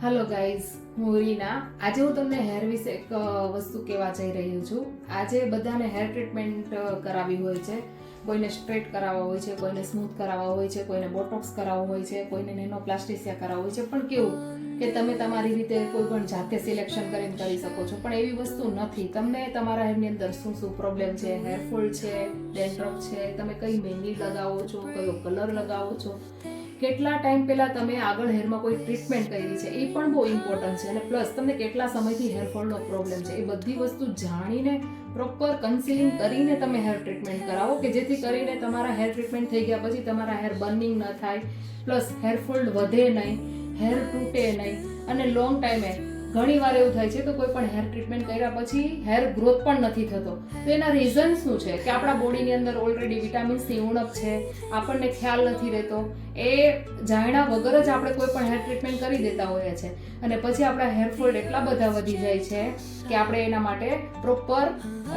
Hello guys, હું રીના. આજે હું તમને હેર વિશે એક વસ્તુ કહેવા જઈ રહી છું. આજે બધાને હેર ટ્રીટમેન્ટ કરાવવી હોય છે. કોઈને સ્ટ્રેટ કરાવવા હોય છે, કોઈને સ્મૂથ કરાવવા હોય છે, કોઈને બોટોક્સ કરાવવું હોય છે, કોઈને નેનોપ્લાસ્ટિસિયા કરાવવું હોય છે. પણ કેવું કે તમે તમારી રીતે કોઈ પણ જાતે સિલેક્શન કરીને કરી શકો છો. પણ એવી વસ્તુ નથી. તમને તમારા હેરની અંદર શું શું પ્રોબ્લેમ છે, હેરફોલ છે, ડેન્ડ્રફ છે, તમે કઈ મહેંદી લગાવો છો, કયો કલર લગાવો છો, કેટલા ટાઈમ પહેલા તમે આગળ હેરમાં કોઈ ટ્રીટમેન્ટ કરી છે, એ પણ બહુ ઇમ્પોર્ટન્ટ છે. અને પ્લસ તમને કેટલા સમયથી હેરફોલનો પ્રોબ્લેમ છે, એ બધી વસ્તુ જાણીને પ્રોપર કન્સીલિંગ કરીને તમે હેર ટ્રીટમેન્ટ કરાવો, કે જેથી કરીને તમારા હેર ટ્રીટમેન્ટ થઈ ગયા પછી તમારા હેર બર્નિંગ ન થાય, પ્લસ હેરફોલ વધે નહીં, હેર તૂટે નહીં. અને લોંગ ટાઈમે ઘણી વાર એવું થાય છે કે કોઈ પણ હેર ટ્રીટમેન્ટ કર્યા પછી હેર ગ્રોથ પણ નથી થતો. તો એના રીઝન શું છે? કે આપણા બોડીની અંદર ઓલરેડી વિટામિન્સની ઉણપ છે, આપણને ખ્યાલ નથી રહેતો. એ જાણ્યા વગર જ આપણે કોઈ પણ હેર ટ્રીટમેન્ટ કરી દેતા હોઈએ છીએ, અને પછી આપણા હેરફોલ એટલા બધા વધી જાય છે કે આપણે એના માટે પ્રોપર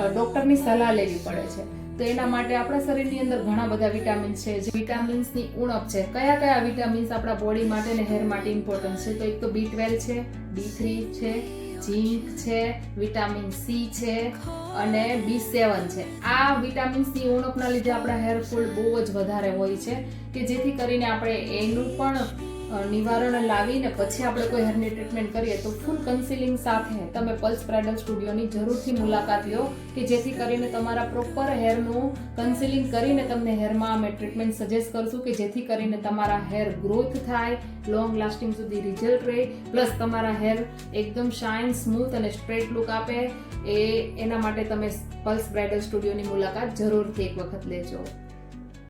ડોક્ટરની સલાહ લેવી પડે છે. તો એના માટે આપણા શરીરની અંદર ઘણા બધા વિટામિન્સ છે. જે વિટામિન્સની ઉણપ છે, કયા કયા વિટામિન્સ આપણા બોડી માટે અને હેર માટે ઇમ્પોર્ટન્ટ છે? તો એક તો B12 છે, D3 છે, ઝીંક છે, વિટામિન C છે અને B7 છે. આ વિટામિન્સની ઉણપના લીધે આપણા હેરફોલ બહુ જ વધારે હોય છે, કે જેથી કરીને આપણે એનું પણ નિવારણ લાવીને પછી આપણે કોઈ હેરની ટ્રીટમેન્ટ કરીએ તો ફૂલ કન્સીલિંગ સાથે તમે પલ્સ બ્રાઇડલ સ્ટુડિયોની જરૂરથી મુલાકાત લો, કે જેથી કરીને તમારા પ્રોપર હેરનું કન્સીલિંગ કરીને તમને હેરમાં અમે ટ્રીટમેન્ટ સજેસ્ટ કરશું, કે જેથી કરીને તમારા હેર ગ્રોથ થાય, લોંગ લાસ્ટિંગ સુધી રિઝલ્ટ રહે, પ્લસ તમારા હેર એકદમ શાઇન, સ્મૂથ અને સ્ટ્રેટ લુક આપે. એના માટે તમે પલ્સ બ્રાઇડલ સ્ટુડિયોની મુલાકાત જરૂરથી એક વખત લેજો.